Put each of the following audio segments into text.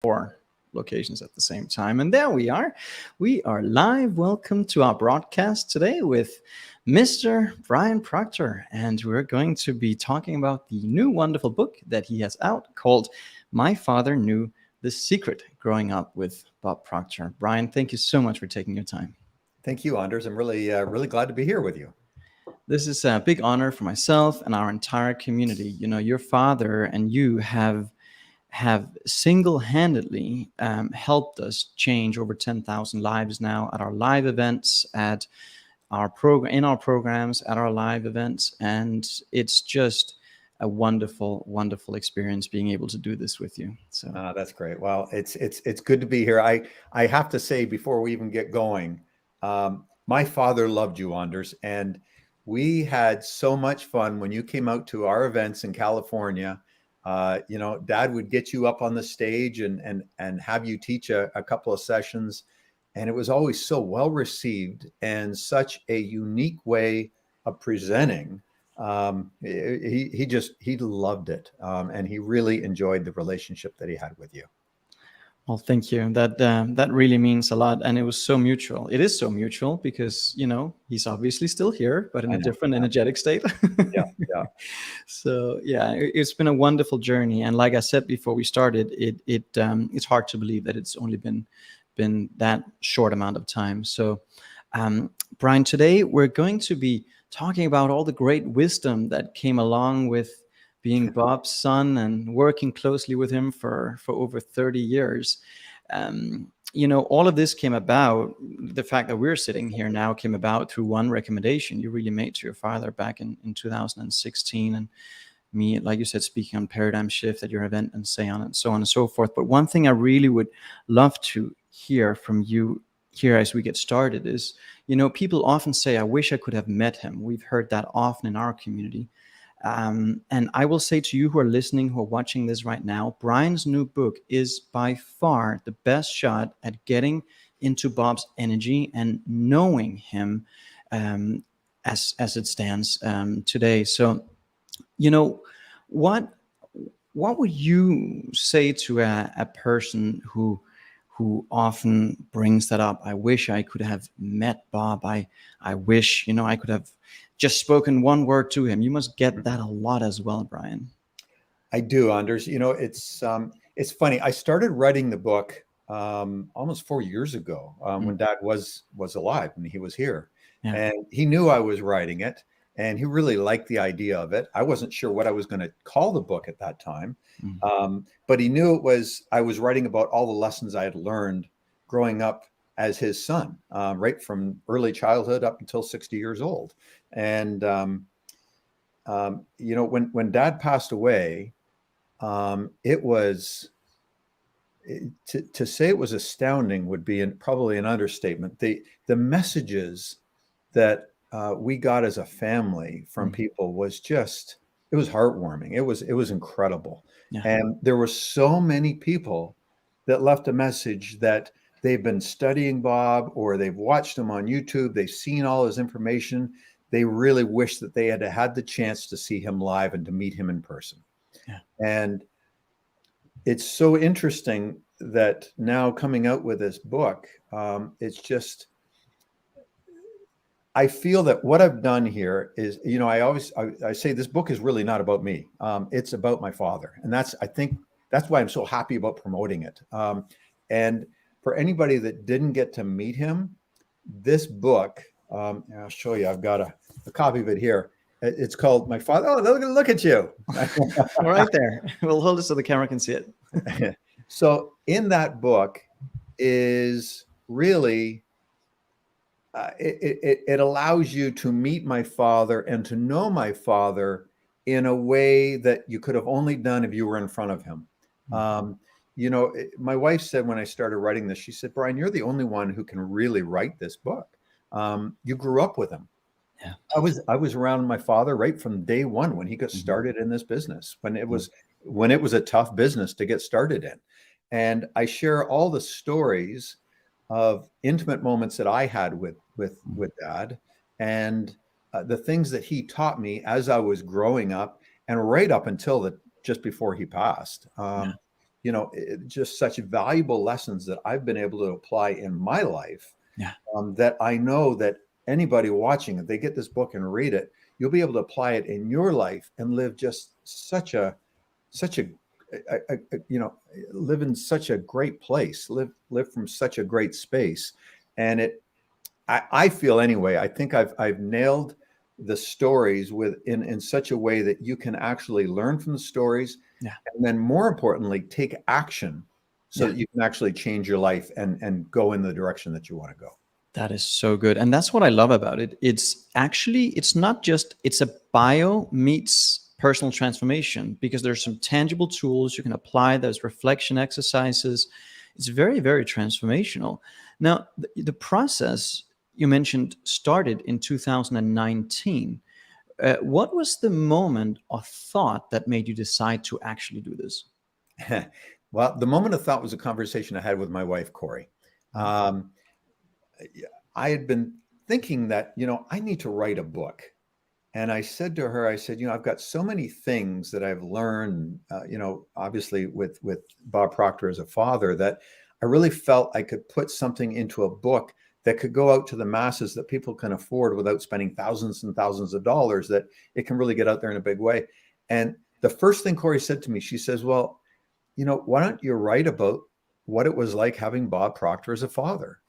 4 locations at the same time. And there we are. We are live. Welcome to our broadcast today with Mr. Brian Proctor. And we're going to be talking about the new wonderful book that he has out called My Father Knew the Secret, Growing Up with Bob Proctor. Brian, thank you so much for taking your time. Thank you, Anders. I'm really glad to be here with you. This is a big honor for myself and our entire community. You know, your father and you have single-handedly helped us change over 10,000 lives now at our live events, at our in our programs, at our live events, and it's just a wonderful, wonderful experience being able to do this with you. So that's great. Well, it's good to be here. I have to say before we even get going, my father loved you, Anders, and we had so much fun when you came out to our events in California. Dad would get you up on the stage and have you teach a couple of sessions. And it was always so well received and such a unique way of presenting. He loved it. And he really enjoyed the relationship that he had with you. Well, thank you. That really means a lot, and it was so mutual. It is so mutual because he's obviously still here, but in a different energetic state. Yeah. So yeah, it's been a wonderful journey, and like I said before we started, it's hard to believe that it's only been that short amount of time. So, Brian, today we're going to be talking about all the great wisdom that came along with being Bob's son and working closely with him for over 30 years. All of this came about, the fact that we're sitting here now came about through one recommendation you really made to your father back in 2016. And me, like you said, speaking on paradigm shift at your event and so on and so forth. But one thing I really would love to hear from you here as we get started is, people often say, I wish I could have met him. We've heard that often in our community. And I will say to you who are listening, who are watching this right now, Brian's new book is by far the best shot at getting into Bob's energy and knowing him as it stands today. So, what would you say to a person who often brings that up? I wish I could have met Bob. I wish, I could have just spoken one word to him. You must get that a lot as well, Brian. I do, Anders. It's funny. I started writing the book almost 4 years ago when Dad was alive and he was here. Yeah. And he knew I was writing it, and he really liked the idea of it. I wasn't sure what I was going to call the book at that time, but he knew I was writing about all the lessons I had learned growing up as his son, right from early childhood up until 60 years old. And, when Dad passed away, it was, to say it was astounding would be probably an understatement. The messages that we got as a family from people was it was heartwarming. It was incredible. Yeah. And there were so many people that left a message that they've been studying Bob, or they've watched him on YouTube. They've seen all his information. They really wish that they had had the chance to see him live and to meet him in person. Yeah. And it's so interesting that now coming out with this book, I feel that what I've done here is, I say this book is really not about me. It's about my father. And I think that's why I'm so happy about promoting it. And for anybody that didn't get to meet him, this book, I'll show you. I've got a copy of it here. It's called My Father. Oh, look at you. Right there. We'll hold it so the camera can see it. So in that book is really, it allows you to meet my father and to know my father in a way that you could have only done if you were in front of him. My wife said when I started writing this, she said, Brian, you're the only one who can really write this book. You grew up with him. Yeah. I was around my father right from day one when he got started in this business, when it was a tough business to get started in. And I share all the stories of intimate moments that I had with Dad, and the things that he taught me as I was growing up and right up until just before he passed. just such valuable lessons that I've been able to apply in my life, Yeah. that I know that anybody watching, if they get this book and read it, you'll be able to apply it in your life and live just such a, live in such a great place, live from such a great space. And I feel anyway, I think I've nailed the stories in such a way that you can actually learn from the stories, Yeah. and then more importantly, take action so Yeah. that you can actually change your life and go in the direction that you want to go. That is so good. And that's what I love about it. It's not just, it's a bio meets personal transformation, because there's some tangible tools you can apply. There's reflection exercises. It's very, very transformational. Now, the process you mentioned started in 2019. What was the moment or thought that made you decide to actually do this? Well, the moment of thought was a conversation I had with my wife, Corey. Um, I had been thinking that, I need to write a book. And I said to her, I said, I've got so many things that I've learned, obviously with Bob Proctor as a father, that I really felt I could put something into a book that could go out to the masses that people can afford without spending thousands and thousands of dollars, that it can really get out there in a big way. And the first thing Corey said to me, she says, well, why don't you write about what it was like having Bob Proctor as a father?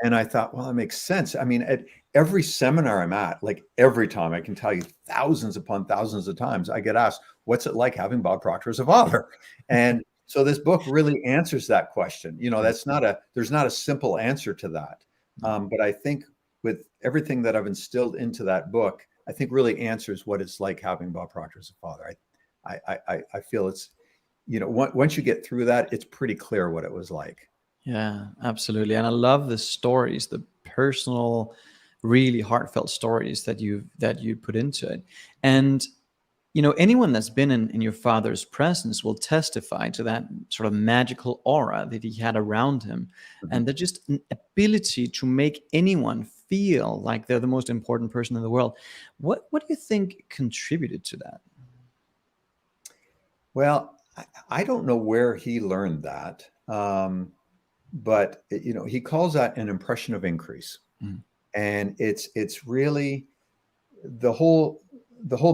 And I thought, well, that makes sense. I mean, at every seminar I'm at, like every time, I can tell you thousands upon thousands of times, I get asked, what's it like having Bob Proctor as a father? And so this book really answers that question. There's not a simple answer to that. But I think with everything that I've instilled into that book, I think really answers what it's like having Bob Proctor as a father. I feel it's, once you get through that, it's pretty clear what it was like. Yeah, absolutely. And I love the stories, the personal, really heartfelt stories that you put into it. And anyone that's been in your father's presence will testify to that sort of magical aura that he had around him, Mhm. and the just an ability to make anyone feel like they're the most important person in the world. What do you think contributed to that? Well, I don't know where he learned that. But he calls that an impression of increase. Mm. And it's really the whole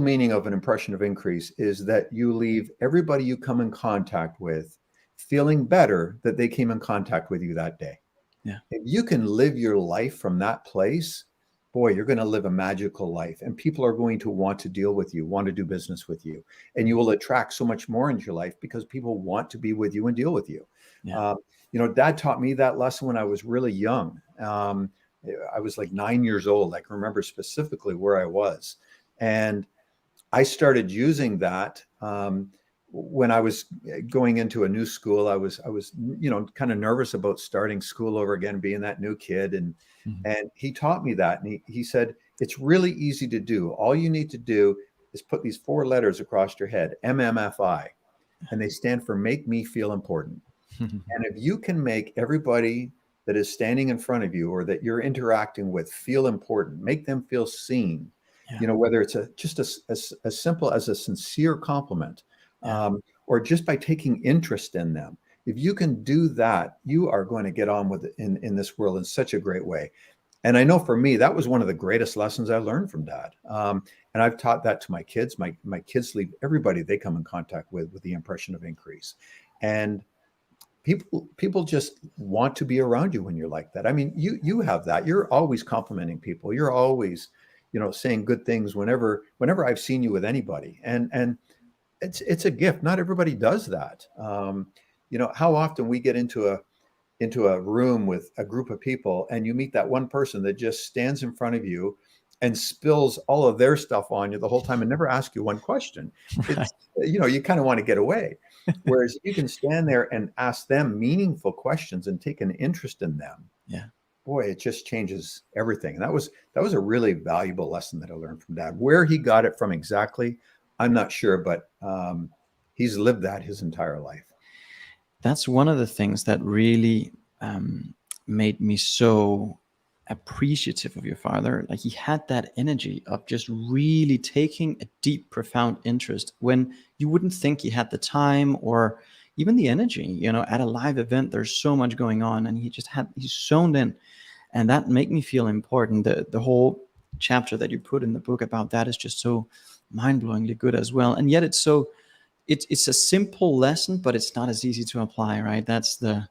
meaning of an impression of increase is that you leave everybody you come in contact with feeling better that they came in contact with you that day. Yeah. If you can live your life from that place, boy, you're going to live a magical life, and people are going to want to deal with you, want to do business with you, and you will attract so much more into your life because people want to be with you and deal with you. Yeah. Uh, Dad taught me that lesson when I was really young. I was like 9 years old. I can remember specifically where I was, and I started using that when I was going into a new school. I was kind of nervous about starting school over again, being that new kid, and Mhm. and he taught me that, and he said it's really easy to do. All you need to do is put these four letters across your head, MMFI, and they stand for make me feel important. And if you can make everybody that is standing in front of you or that you're interacting with feel important, make them feel seen, Yeah. whether it's just as simple as a sincere compliment, Yeah. or just by taking interest in them. If you can do that, you are going to get on with it in this world in such a great way. And I know for me, that was one of the greatest lessons I learned from Dad. And I've taught that to my kids. My kids leave everybody they come in contact with the impression of increase. And people just want to be around you when you're like that. I mean, you have that. You're always complimenting people. You're always, saying good things whenever I've seen you with anybody. And it's a gift. Not everybody does that. How often we get into a room with a group of people and you meet that one person that just stands in front of you and spills all of their stuff on you the whole time and never asks you one question. Right. It's, you kind of want to get away. Whereas you can stand there and ask them meaningful questions and take an interest in them. Yeah. Boy, it just changes everything. And that was a really valuable lesson that I learned from Dad. Where he got it from exactly, I'm not sure, but he's lived that his entire life. That's one of the things that really made me so appreciative of your father. Like, he had that energy of just really taking a deep, profound interest when you wouldn't think he had the time, or even the energy. At a live event, there's so much going on, and he's zoned in, and that made me feel important. The whole chapter that you put in the book about that is just so mind-blowingly good as well. And yet it's a simple lesson, but it's not as easy to apply, right? That's the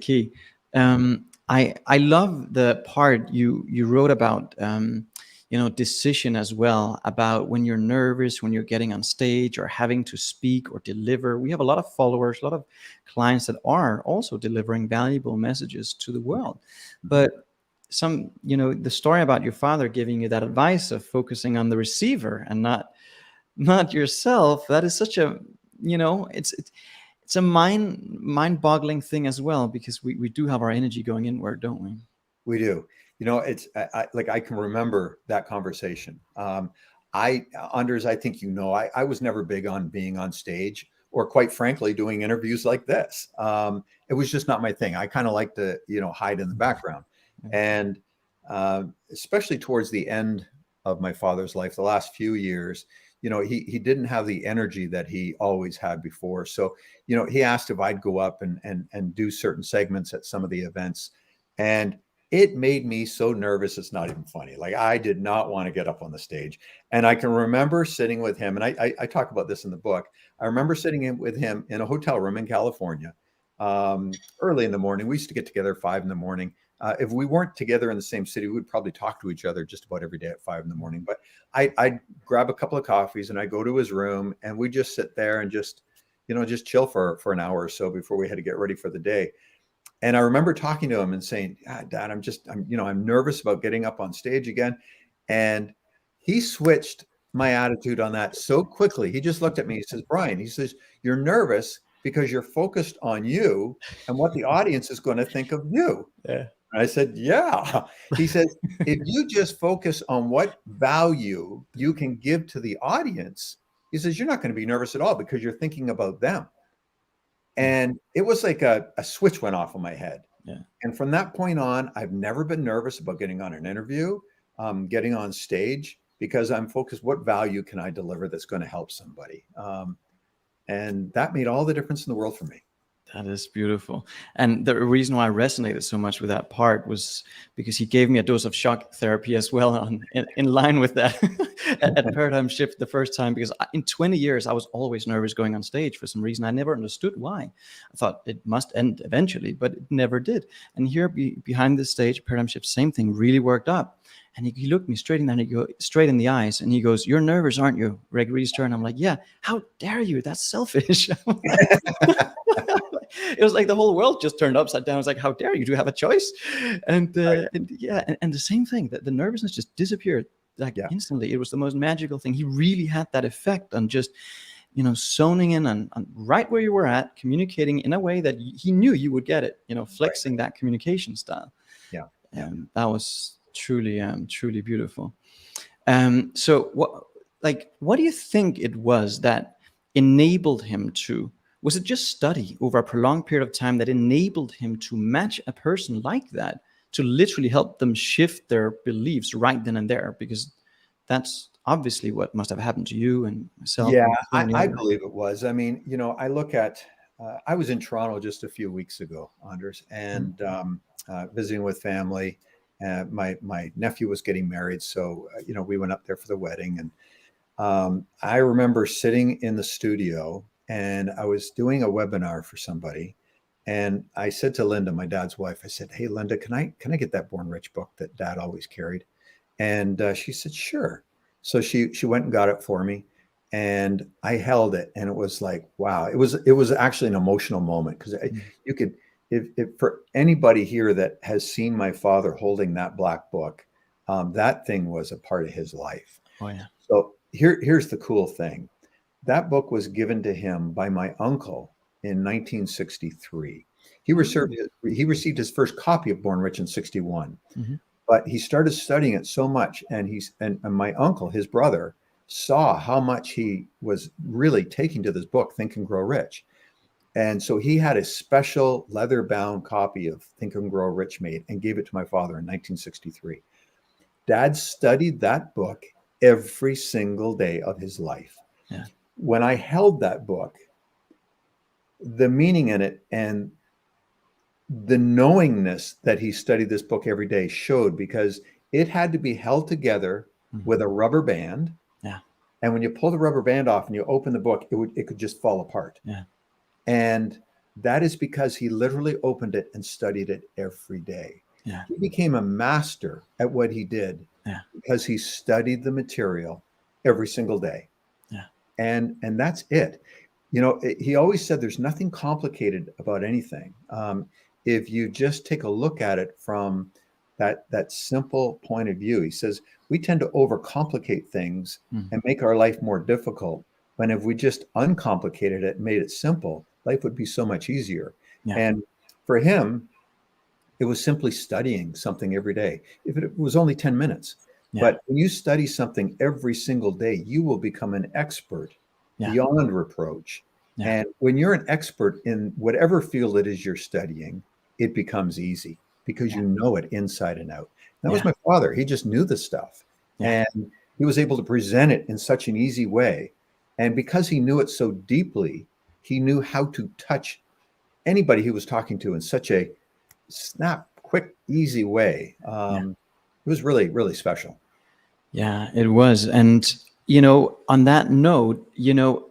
key. I love the part you wrote about decision as well, about when you're nervous, when you're getting on stage or having to speak or deliver. We have a lot of followers, a lot of clients that are also delivering valuable messages to the world, but the story about your father giving you that advice of focusing on the receiver and not yourself, that is such a it's a mind-boggling thing as well, because we do have our energy going inward, don't we? We do. It's like I can remember that conversation. Anders, I think I was never big on being on stage, or quite frankly, doing interviews like this. It was just not my thing. I kind of like to, hide in the background. And especially towards the end of my father's life, the last few years, he didn't have the energy that he always had before. So, he asked if I'd go up and do certain segments at some of the events. And it made me so nervous. It's not even funny. Like, I did not want to get up on the stage. And I can remember sitting with him, and I talk about this in the book. I remember sitting with him in a hotel room in California, early in the morning. We used to get together at 5 a.m. If we weren't together in the same city, we'd probably talk to each other just about every day at 5 a.m. But I'd grab a couple of coffees and I'd go to his room, and we'd just sit there and just chill for an hour or so before we had to get ready for the day. And I remember talking to him and saying, Dad, I'm nervous about getting up on stage again. And he switched my attitude on that so quickly. He just looked at me. He says, Brian, he says, you're nervous because you're focused on you and what the audience is going to think of you. Yeah. And I said, yeah. He says, if you just focus on what value you can give to the audience, he says, you're not going to be nervous at all because you're thinking about them. And it was like a switch went off in my head. Yeah. And from that point on, I've never been nervous about getting on an interview, getting on stage, because I'm focused, what value can I deliver that's going to help somebody? And that made all the difference in the world for me. That is beautiful. And the reason why I resonated so much with that part was because he gave me a dose of shock therapy as well, in line with that at Paradigm Shift the first time, because in 20 years, I was always nervous going on stage for some reason. I never understood why. I thought it must end eventually, but it never did. And here behind the stage, Paradigm Shift, same thing, really worked up. And he looked me straight in the eyes, and he goes, "You're nervous, aren't you, Gregory Stern?" I'm like, "Yeah." "How dare you? That's selfish." It was like the whole world just turned upside down. I was like, "How dare you? Do you have a choice?" And Right. and the same thing, that the nervousness just disappeared instantly. It was the most magical thing. He really had that effect on just zoning in on right where you were at, communicating in a way that he knew you would get it. Flexing that communication style. Yeah. And that was truly beautiful. So what do you think it was that enabled him to? Was it just study over a prolonged period of time that enabled him to match a person like that, to literally help them shift their beliefs right then and there? Because that's obviously what must have happened to you and myself. Yeah, And so many I others. believe it was. I mean, I look at, I was in Toronto just a few weeks ago, Anders, and visiting with family. My nephew was getting married, so we went up there for the wedding, and I remember sitting in the studio, and I was doing a webinar for somebody, and I said to Linda, my dad's wife, I said, "Hey, Linda, can I get that Born Rich book that Dad always carried?" And she said, "Sure." So she went and got it for me, and I held it, and it was like, wow. It was actually an emotional moment, because you could, if for anybody here that has seen my father holding that black book, that thing was a part of his life. Oh yeah. So here's the cool thing. That book was given to him by my uncle in 1963. He received his first copy of Born Rich in 61. Mm-hmm. But he started studying it so much, and and my uncle, his brother, saw how much he was really taking to this book, Think and Grow Rich. And so he had a special leather-bound copy of Think and Grow Rich made and gave it to my father in 1963. Dad studied that book every single day of his life. Yeah. When I held that book, the meaning in it and the knowingness that he studied this book every day showed, because it had to be held together with a rubber band. Yeah. And when you pull the rubber band off and you open the book, it could just fall apart. Yeah. And that is because he literally opened it and studied it every day. Yeah. He became a master at what he did because he studied the material every single day. Yeah. And that's it. You know, he always said there's nothing complicated about anything. If you just take a look at it from that simple point of view, he says we tend to overcomplicate things and make our life more difficult. When if we just uncomplicated it, made it simple, life would be so much easier. Yeah. And for him, it was simply studying something every day. If it was only 10 minutes, but when you study something every single day, you will become an expert beyond reproach. And when you're an expert in whatever field it is you're studying, it becomes easy because you know it inside and out. That was my father. He just knew the stuff. And he was able to present it in such an easy way. And because he knew it so deeply, he knew how to touch anybody he was talking to in such a snap, quick, easy way. It was really, really special. Yeah, it was. And, you know, on that note, you know,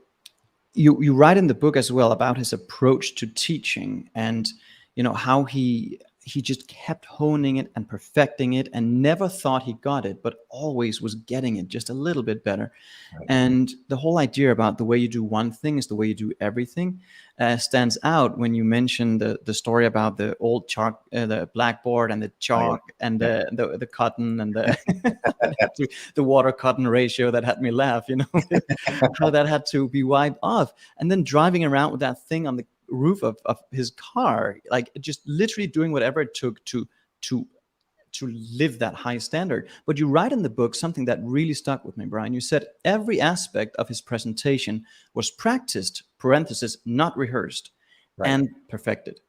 you write in the book as well about his approach to teaching, and, you know, how he just kept honing it and perfecting it and never thought he got it, but always was getting it just a little bit better. Right. And the whole idea about the way you do one thing is the way you do everything stands out when you mention the story about the old chalk, the blackboard and the chalk and the cotton and the water cotton ratio that had me laugh, you know, how that had to be wiped off. And then driving around with that thing on the roof of his car, like just literally doing whatever it took to live that high standard. But you write in the book something that really stuck with me, Brian. You said every aspect of his presentation was practiced, parenthesis, not rehearsed, and perfected.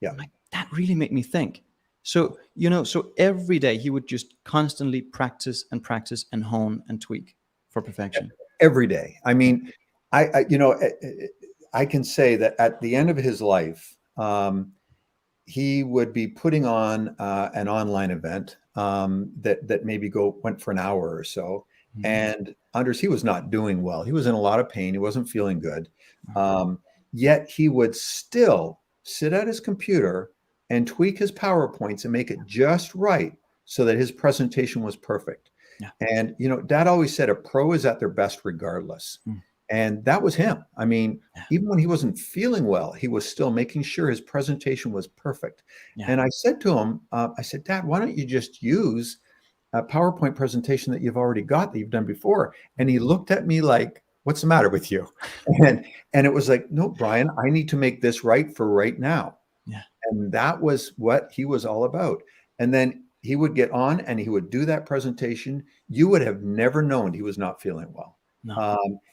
Yeah. Like, that really made me think. So, you know, so every day he would just constantly practice and hone and tweak for perfection. Every day. I mean, I you know, I can say that at the end of his life, he would be putting on an online event that maybe went for an hour or so. And Anders, he was not doing well. He was in a lot of pain. He wasn't feeling good. Yet he would still sit at his computer and tweak his PowerPoints and make it just right so that his presentation was perfect. And, you know, Dad always said a pro is at their best regardless. And that was him. I mean, even when he wasn't feeling well, he was still making sure his presentation was perfect. And I said to him, I said, Dad, why don't you just use a PowerPoint presentation that you've already got, that you've done before? And he looked at me like, what's the matter with you? And it was like, no, Brian, I need to make this right for right now. And that was what he was all about. And then he would get on and he would do that presentation. You would have never known he was not feeling well.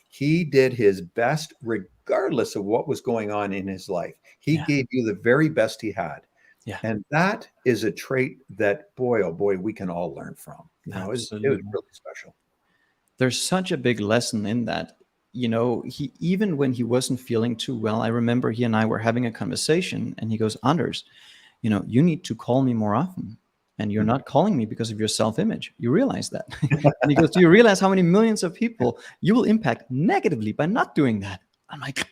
He did his best regardless of what was going on in his life. He gave you the very best he had. And that is a trait that, boy, oh boy, we can all learn from. You know, it was really special. There's such a big lesson in that. You know, he, even when he wasn't feeling too well, I remember he and I were having a conversation and he goes, Anders, you know, you need to call me more often. And you're not calling me because of your self-image. You realize that. And he goes, do you realize how many millions of people you will impact negatively by not doing that? I'm like,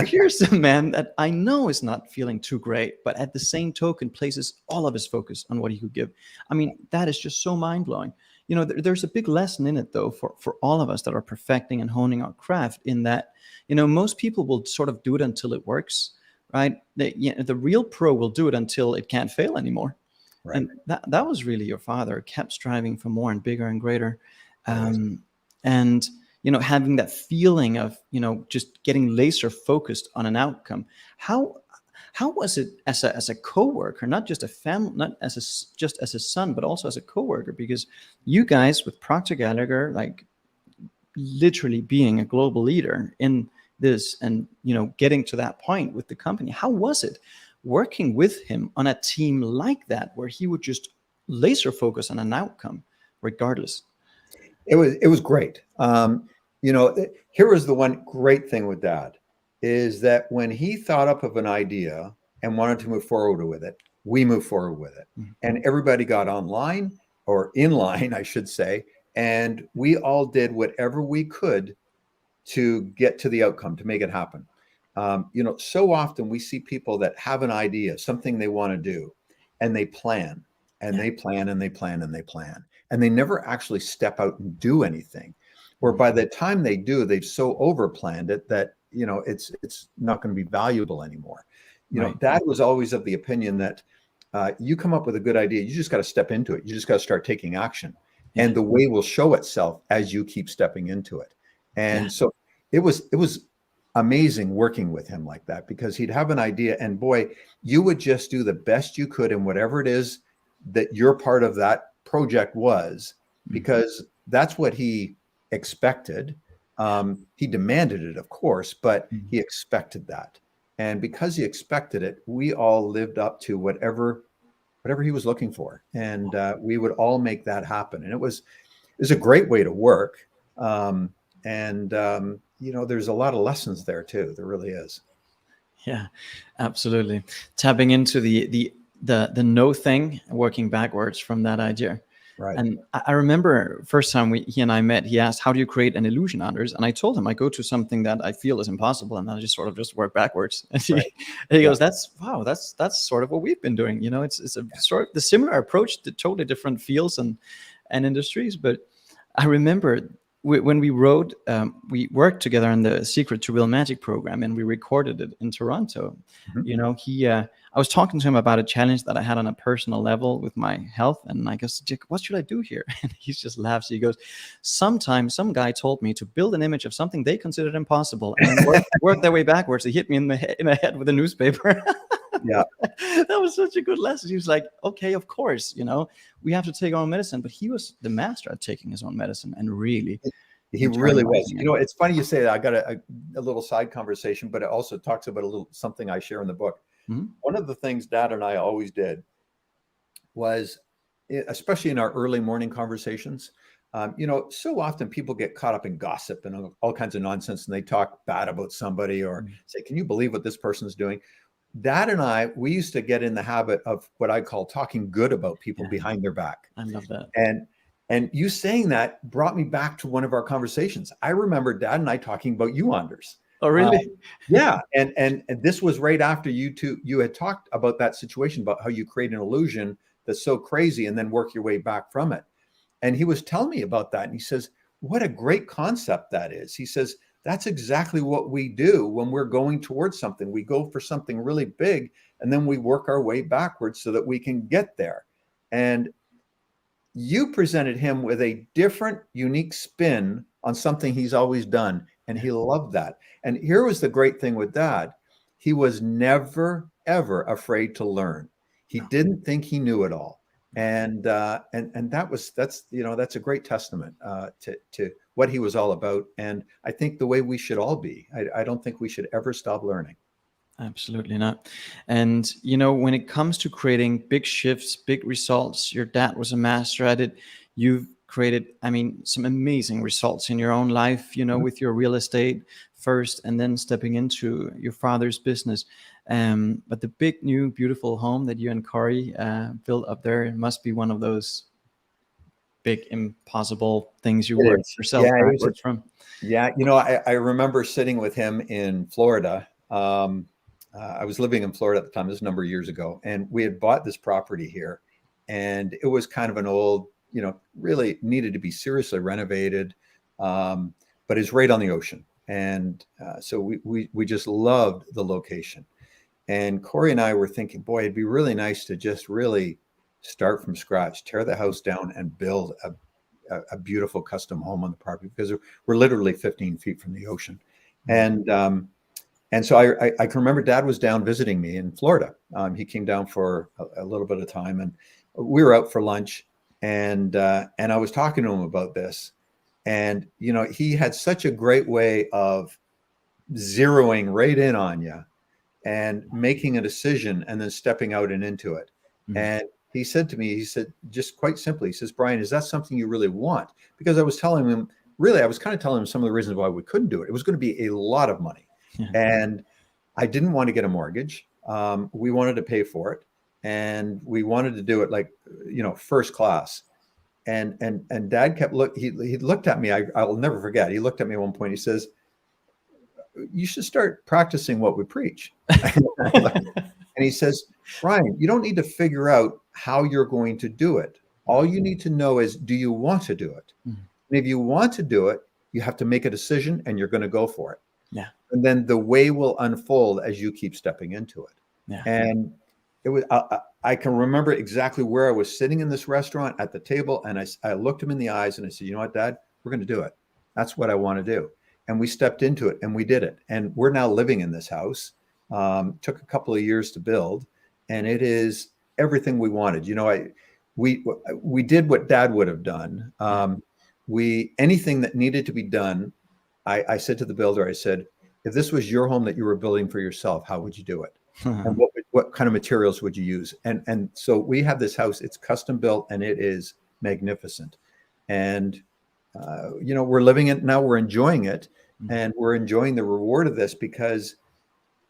here's a man that I know is not feeling too great, but at the same token places all of his focus on what he could give. I mean, that is just so mind-blowing. You know, there's a big lesson in it, though, for all of us that are perfecting and honing our craft, in that, you know, most people will sort of do it until it works, right? The real pro will do it until it can't fail anymore. Right. And that was really your father, kept striving for more and bigger and greater. And, you know, having that feeling of, you know, just getting laser focused on an outcome. How was it as a coworker, not just a family, not just as a son, but also as a coworker? Because you guys with Proctor Gallagher, like literally being a global leader in this and, you know, getting to that point with the company, how was it working with him on a team like that, where he would just laser focus on an outcome regardless? It was great. You know, here was the one great thing with Dad. is that when he thought up of an idea and wanted to move forward with it, we moved forward with it. And everybody got online, or in line, I should say, and we all did whatever we could to get to the outcome, to make it happen. So often we see people that have an idea, something they want to do, and they plan and they plan and they plan and they plan, and they never actually step out and do anything. Or by the time they do, they've so overplanned it that it's not going to be valuable anymore. Dad was always of the opinion that you come up with a good idea, you just got to step into it. You just got to start taking action, and the way will show itself as you keep stepping into it. And so it was amazing working with him like that, because he'd have an idea and boy, you would just do the best you could in whatever it is that your part of that project was, because that's what he expected. He demanded it, of course, but he expected that. And because he expected it, we all lived up to whatever he was looking for. And we would all make that happen. And it was a great way to work. There's a lot of lessons there too. There really is. Yeah, absolutely. Tapping into the no thing, working backwards from that idea. Right. And I remember first time he and I met, he asked, how do you create an illusion, Anders? And I told him I go to something that I feel is impossible, and then I just sort of work backwards. And he goes, that's sort of what we've been doing. It's a sort of the similar approach to totally different fields and industries. But I remember when we wrote, we worked together on the Secret to Real Magic program, and we recorded it in Toronto. I was talking to him about a challenge that I had on a personal level with my health, and I guess, Dick, what should I do here? And he just laughs. He goes, sometimes some guy told me to build an image of something they considered impossible and work their way backwards. He hit me in the head with a newspaper. Yeah. That was such a good lesson. He was like, okay, of course, we have to take our own medicine. But he was the master at taking his own medicine, and really. He really was. It's funny you say that. I got a little side conversation, but it also talks about something I share in the book. One of the things Dad and I always did was, especially in our early morning conversations, so often people get caught up in gossip and all kinds of nonsense, and they talk bad about somebody or say, can you believe what this person's doing? Dad and I, we used to get in the habit of what I call talking good about people behind their back. I love that. And you saying that brought me back to one of our conversations. I remember Dad and I talking about you, Anders. Oh, really? Yeah. And this was right after you had talked about that situation, about how you create an illusion that's so crazy and then work your way back from it. And he was telling me about that. And he says, what a great concept that is. He says, that's exactly what we do when we're going towards something. We go for something really big, and then we work our way backwards so that we can get there. And you presented him with a different, unique spin on something he's always done, and he loved that. And here was the great thing with Dad. He was never, ever afraid to learn. He didn't think he knew it all. And that's a great testament to what he was all about. And I think the way we should all be. I don't think we should ever stop learning. Absolutely not. And, when it comes to creating big shifts, big results, your dad was a master at it. You've created, some amazing results in your own life, with your real estate first, and then stepping into your father's business. But the big, new, beautiful home that you and Corey built up there must be one of those big, impossible things you worked yourself backwards from. Yeah. I remember sitting with him in Florida. I was living in Florida at the time. This was a number of years ago, and we had bought this property here, and it was kind of an old, really needed to be seriously renovated, but it's right on the ocean. And so we just loved the location. And Corey and I were thinking, boy, it'd be really nice to just really start from scratch, tear the house down, and build a beautiful custom home on the property, because we're literally 15 feet from the ocean. And so I can remember Dad was down visiting me in Florida. He came down for a little bit of time, and we were out for lunch, and I was talking to him about this. And, he had such a great way of zeroing right in on you and making a decision and then stepping out and into it. Mm-hmm. And he said to me, just quite simply, he says, Brian, is that something you really want? Because I was telling him, really, I was kind of telling him some of the reasons why we couldn't do it. It was going to be a lot of money. Yeah. And I didn't want to get a mortgage. We wanted to pay for it, and we wanted to do it like, first class. And Dad kept he looked at me. I'll never forget. He looked at me at one point. He says, "You should start practicing what we preach." And he says, "Brian, you don't need to figure out how you're going to do it. All you need to know is, do you want to do it? Mhm. And if you want to do it, you have to make a decision, and you're going to go for it. Yeah. And then the way will unfold as you keep stepping into it." Yeah. And it was, I can remember exactly where I was sitting in this restaurant at the table. And I looked him in the eyes and I said, "You know what, Dad, we're going to do it. That's what I want to do." And we stepped into it and we did it. And we're now living in this house. Took a couple of years to build, and it is everything we wanted. We did what Dad would have done. Anything that needed to be done, I said to the builder, I said, "If this was your home that you were building for yourself, how would you do it? And what kind of materials would you use?" And so we have this house. It's custom built, and it is magnificent. And we're living it now. We're enjoying it, and we're enjoying the reward of this because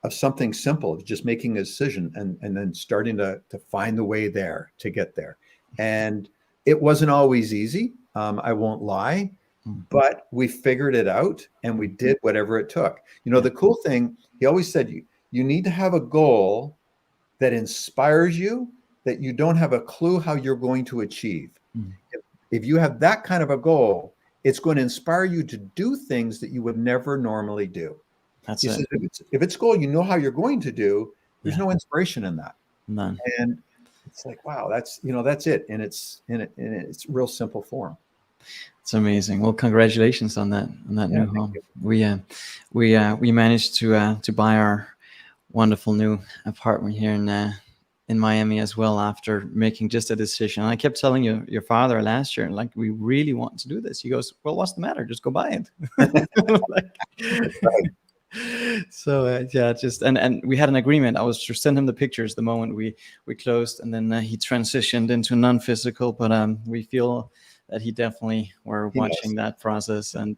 of something simple, of just making a decision and then starting to find the way there to get there. And it wasn't always easy. I won't lie. But we figured it out, and we did whatever it took. The cool thing, he always said, you need to have a goal that inspires you, that you don't have a clue how you're going to achieve. If you have that kind of a goal, it's going to inspire you to do things that you would never normally do. That's He it. says, if it's a goal you know how you're going to do, there's no inspiration in that. None. And it's like, wow, that's it. And it's in its real simple form. It's amazing. Well, congratulations on that new home. We managed to buy our wonderful new apartment here in Miami as well, after making just a decision. And I kept telling your father last year, like, we really want to do this. He goes, "Well, what's the matter? Just go buy it." So just and we had an agreement. I was to send him the pictures the moment we closed, and then he transitioned into non-physical. But we feel that he definitely were watching that process and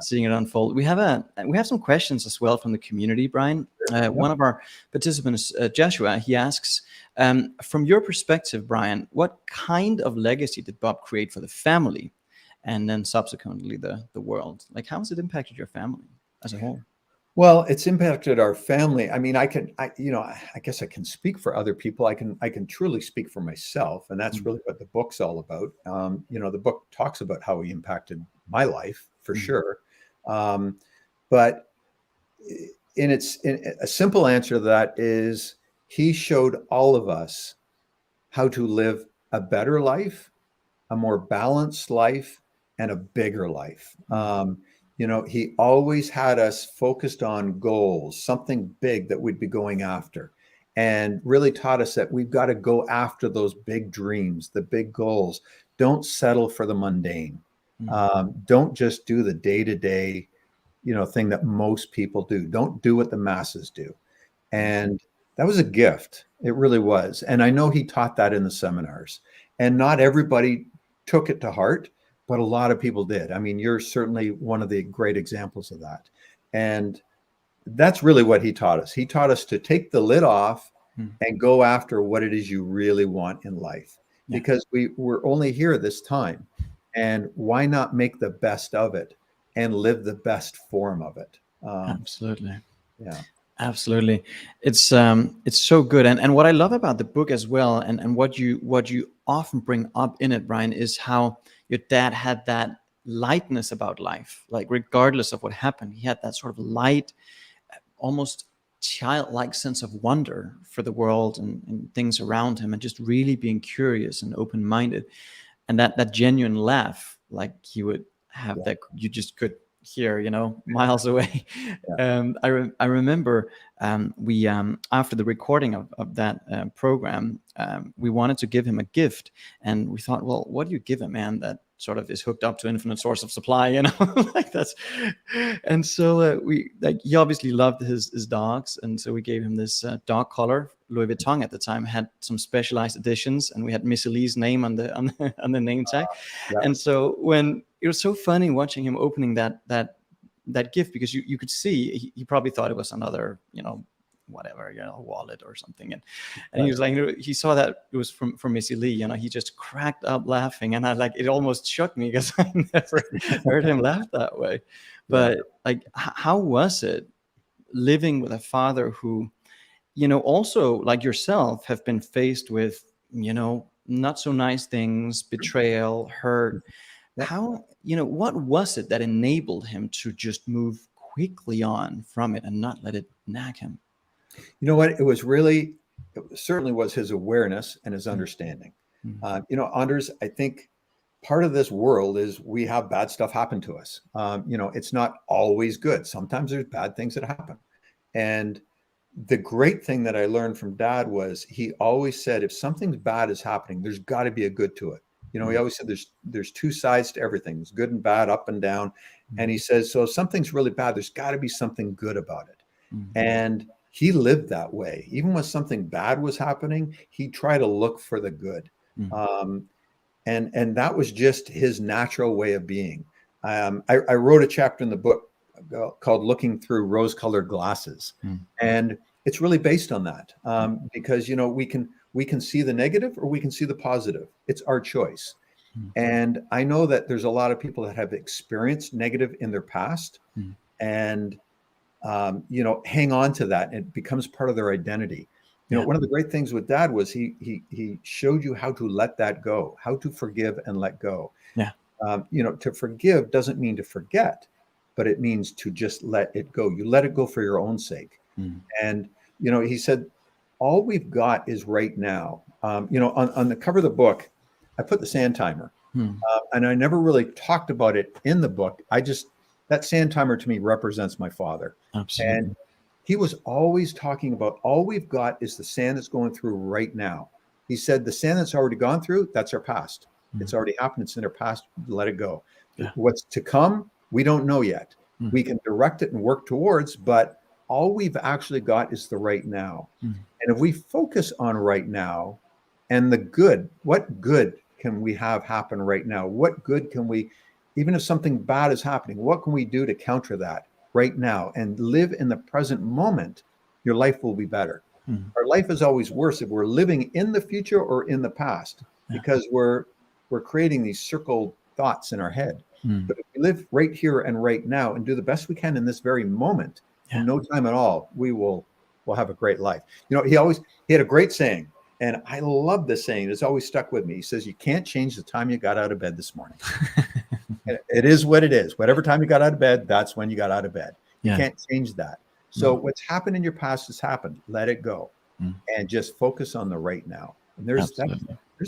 seeing it unfold. We have some questions as well from the community, Brian. One of our participants, Joshua, he asks, from your perspective, Brian, what kind of legacy did Bob create for the family, and then subsequently the world? Like, how has it impacted your family as a whole? Well, it's impacted our family. I mean, I guess I can speak for other people. I can truly speak for myself, and that's really what the book's all about. The book talks about how he impacted my life for sure. But in a simple answer to that is, he showed all of us how to live a better life, a more balanced life, and a bigger life. He always had us focused on goals, something big that we'd be going after, and really taught us that we've got to go after those big dreams, the big goals. Don't settle for the mundane. Don't just do the day-to-day, thing that most people do. Don't do what the masses do. And that was a gift. It really was. And I know he taught that in the seminars, and not everybody took it to heart, but a lot of people did. I mean, you're certainly one of the great examples of that. And that's really what he taught us. He taught us to take the lid off and go after what it is you really want in life, because we're only here this time. And why not make the best of it and live the best form of it? Absolutely. Yeah. Absolutely. It's so good. And what I love about the book as well, and what you often bring up in it, Brian, is how your dad had that lightness about life. Like, regardless of what happened, he had that sort of light, almost childlike sense of wonder for the world and things around him, and just really being curious and open-minded. And that genuine laugh, like he would have, that you just could hear, miles away. I remember we after the recording of that program, we wanted to give him a gift, and we thought, well, what do you give a man that sort of is hooked up to infinite source of supply, like that's. And so he obviously loved his dogs, and so we gave him this dog collar. Louis Vuitton at the time had some specialized editions, and we had Miss Lee's name on the name tag. And so when it was so funny watching him opening that that gift, because you could see he probably thought it was another, whatever, wallet or something. And he was like, he saw that it was from Missy Lee, he just cracked up laughing. And it almost shook me, because I never heard him laugh that way. But like, how was it living with a father who, also like yourself, have been faced with, not so nice things, betrayal, hurt? How, what was it that enabled him to just move quickly on from it and not let it nag him? You know what? It certainly was his awareness and his understanding. Anders, I think part of this world is we have bad stuff happen to us. It's not always good. Sometimes there's bad things that happen. And the great thing that I learned from Dad was he always said, if something's bad is happening, there's got to be a good to it. He always said there's two sides to everything. There's good and bad, up and down. And he says, so if something's really bad, there's got to be something good about it. And he lived that way. Even when something bad was happening, he tried to look for the good. And that was just his natural way of being. I wrote a chapter in the book called Looking Through Rose-Colored Glasses. And it's really based on that, because, we can see the negative or we can see the positive. It's our choice. And I know that there's a lot of people that have experienced negative in their past and, hang on to that. It becomes part of their identity. One of the great things with Dad was he showed you how to let that go, how to forgive and let go. To forgive doesn't mean to forget, but it means to just let it go. You let it go for your own sake. And, he said, all we've got is right now. On the cover of the book, I put the sand timer. And I never really talked about it in the book. That sand timer to me represents my father. Absolutely. And he was always talking about all we've got is the sand that's going through right now. He said, the sand that's already gone through, that's our past. It's already happened. It's in our past. Let it go. What's to come, we don't know yet. We can direct it and work towards, but all we've actually got is the right now. And if we focus on right now and the good, what good can we have happen right now? What good can we, even if something bad is happening, what can we do to counter that right now and live in the present moment? Your life will be better. Our life is always worse if we're living in the future or in the past, because we're creating these circled thoughts in our head. But if we live right here and right now and do the best we can in this very moment, in no time at all, we'll have a great life. He had a great saying, and I love this saying. It's always stuck with me. He says, you can't change the time you got out of bed this morning. It is what it is. Whatever time you got out of bed, that's when you got out of bed. You can't change that. So what's happened in your past has happened. Let it go and just focus on the right now. And there's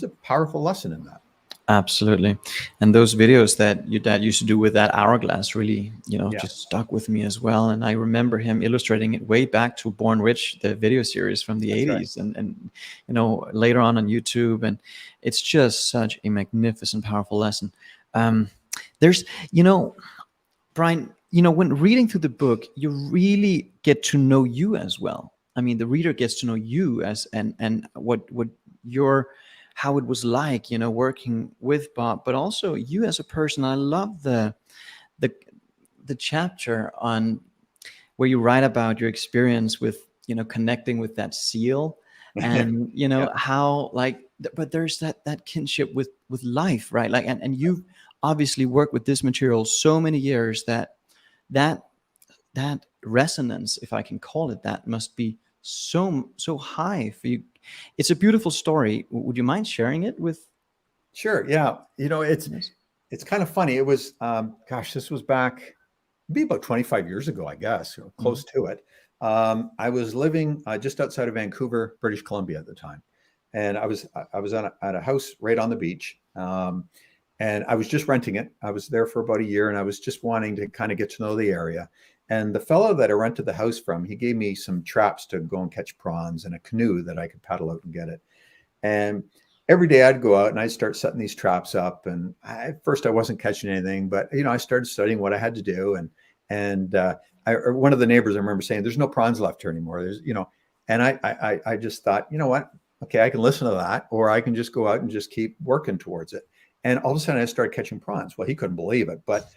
a powerful lesson in that. Absolutely. And those videos that your dad used to do with that hourglass really, just stuck with me as well. And I remember him illustrating it way back to Born Rich, the video series from the 80s, right. and later on YouTube. And it's just such a magnificent, powerful lesson. There's, Brian, when reading through the book, you really get to know you as well. I mean, the reader gets to know you as and what your how it was like, working with Bob, but also you as a person. I love the chapter on where you write about your experience with, connecting with that seal, and how but there's that kinship with life, right? And you've obviously worked with this material so many years that resonance, if I can call it that, must be so high for you. It's a beautiful story. Would you mind sharing it with? Sure. Yeah. It's kind of funny. It was, this was back maybe about 25 years ago, I guess, or close to it. I was living just outside of Vancouver, British Columbia at the time. And I was at a house right on the beach. And I was just renting it. I was there for about a year, and I was just wanting to kind of get to know the area. And the fellow that I rented the house from, he gave me some traps to go and catch prawns and a canoe that I could paddle out and get it. And every day I'd go out and I'd start setting these traps up. And at first I wasn't catching anything, but I started studying what I had to do. And one of the neighbors, I remember saying, "There's no prawns left here anymore." And I just thought, you know what? Okay, I can listen to that, or I can just go out and just keep working towards it. And all of a sudden I started catching prawns. Well, he couldn't believe it, but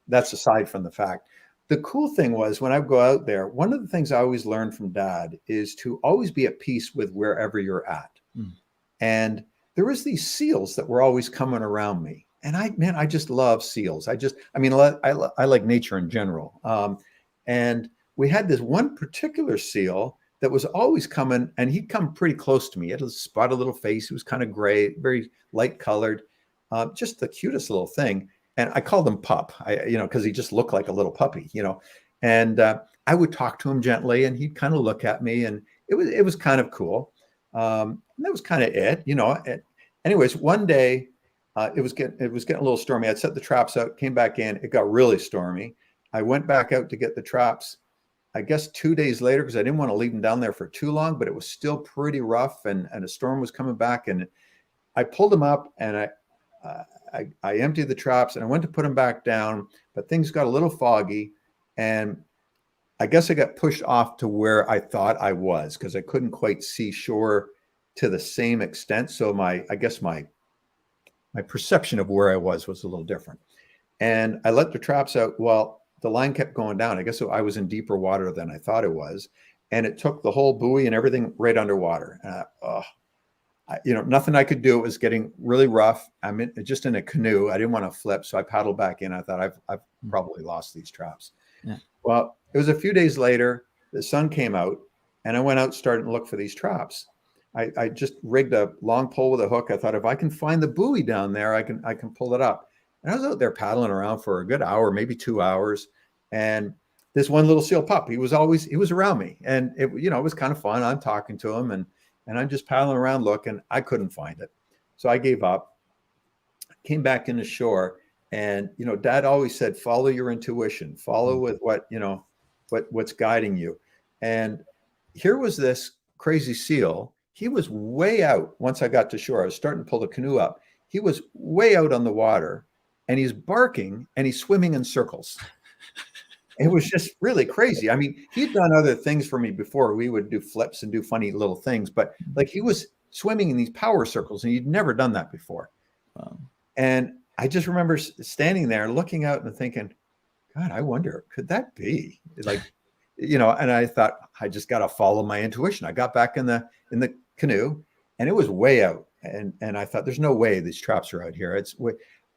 that's aside from the fact. the cool thing was when I go out there, one of the things I always learned from Dad is to always be at peace with wherever you're at. Mm. And there was these seals that were always coming around me. And I just love seals. I like nature in general. And we had this one particular seal that was always coming, and he'd come pretty close to me. He had a spotted little face. He was kind of gray, very light colored, just the cutest little thing. And I called him Pup, because he just looked like a little puppy, And I would talk to him gently, and he'd kind of look at me, and it was kind of cool. And that was kind of it. Anyways, one day it was getting a little stormy. I'd set the traps out, came back in. It got really stormy. I went back out to get the traps, I guess 2 days later, because I didn't want to leave them down there for too long, but it was still pretty rough, and a storm was coming back. And I pulled them up, and I emptied the traps, and I went to put them back down, but things got a little foggy, and I guess I got pushed off to where I thought I was, because I couldn't quite see shore to the same extent. So my perception of where I was a little different. And I let the traps out. Well, the line kept going down. I guess I was in deeper water than I thought it was. And it took the whole buoy and everything right underwater. Nothing I could do. It was getting really rough. I'm just in a canoe. I didn't want to flip. So I paddled back in. I thought I've probably lost these traps. Yeah. Well, it was a few days later, the sun came out, and I went out starting to look for these traps. I just rigged a long pole with a hook. I thought if I can find the buoy down there, I can pull it up. And I was out there paddling around for a good hour, maybe 2 hours. And this one little seal Pup, he was around me. And it was kind of fun. I'm talking to him, and I'm just paddling around looking. I couldn't find it. So I gave up, came back into shore. And, Dad always said, follow your intuition, follow with what's guiding you. And here was this crazy seal. He was way out. Once I got to shore, I was starting to pull the canoe up. He was way out on the water, and he's barking, and he's swimming in circles. It was just really crazy. I mean, he'd done other things for me before. We would do flips and do funny little things, but like he was swimming in these power circles, and he'd never done that before. Wow. And I just remember standing there looking out and thinking, God, I wonder, could that be and I thought, I just got to follow my intuition. I got back in the canoe, and it was way out. And I thought, there's no way these traps are out here.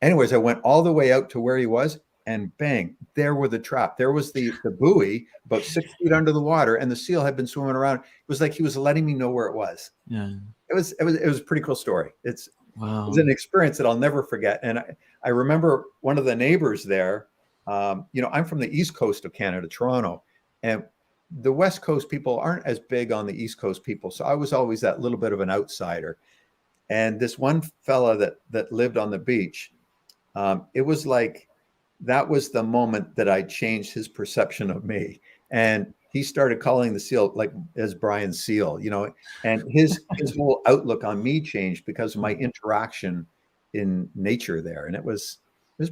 Anyways, I went all the way out to where he was, and bang, there were the trap. There was the buoy about 6 feet under the water, and the seal had been swimming around. It was like he was letting me know where it was. Yeah. It was a pretty cool story. Wow. It was an experience that I'll never forget. And I remember one of the neighbors there. I'm from the East Coast of Canada, Toronto, and the West Coast people aren't as big on the East Coast people. So I was always that little bit of an outsider. And this one fella that lived on the beach, it was like that was the moment that I changed his perception of me. And he started calling the seal as Brian Seal, and his whole outlook on me changed because of my interaction in nature there. And it was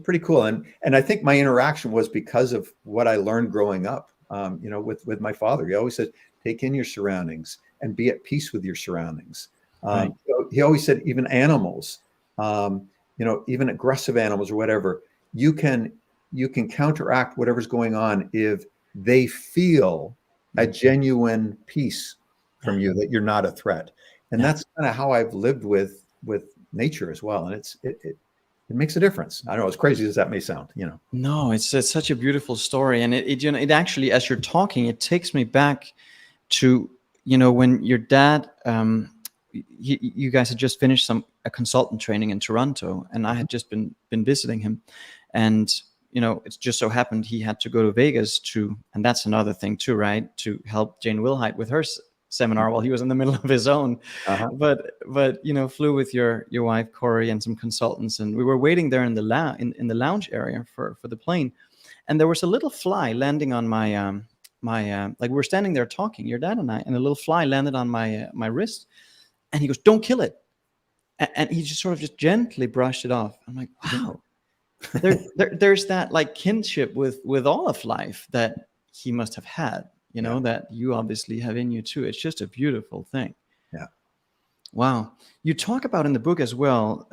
pretty cool. And I think my interaction was because of what I learned growing up, with my father. He always said, take in your surroundings and be at peace with your surroundings. Right. He always said, even animals, even aggressive animals or whatever, you can counteract whatever's going on if they feel a genuine peace from you, that you're not a threat. And that's kind of how I've lived with nature as well. And it makes a difference. I don't know, as crazy as that may sound, No, it's such a beautiful story. And it actually, as you're talking, it takes me back to, when your dad, you guys had just finished a consultant training in Toronto, and I had just been visiting him. And it's just so happened he had to go to Vegas and that's another thing too, right? To help Jane Wilhite with her seminar while he was in the middle of his own. Uh-huh. But flew with your wife Corey and some consultants, and we were waiting there in the lounge area for the plane, and there was a little fly landing on my we were standing there talking, your dad and I, and a little fly landed on my wrist, and he goes, "Don't kill it," and he just sort of just gently brushed it off. I'm like, wow. There's that kinship with all of life that he must have had, that you obviously have in you too. It's just a beautiful thing. Yeah. Wow. You talk about in the book as well,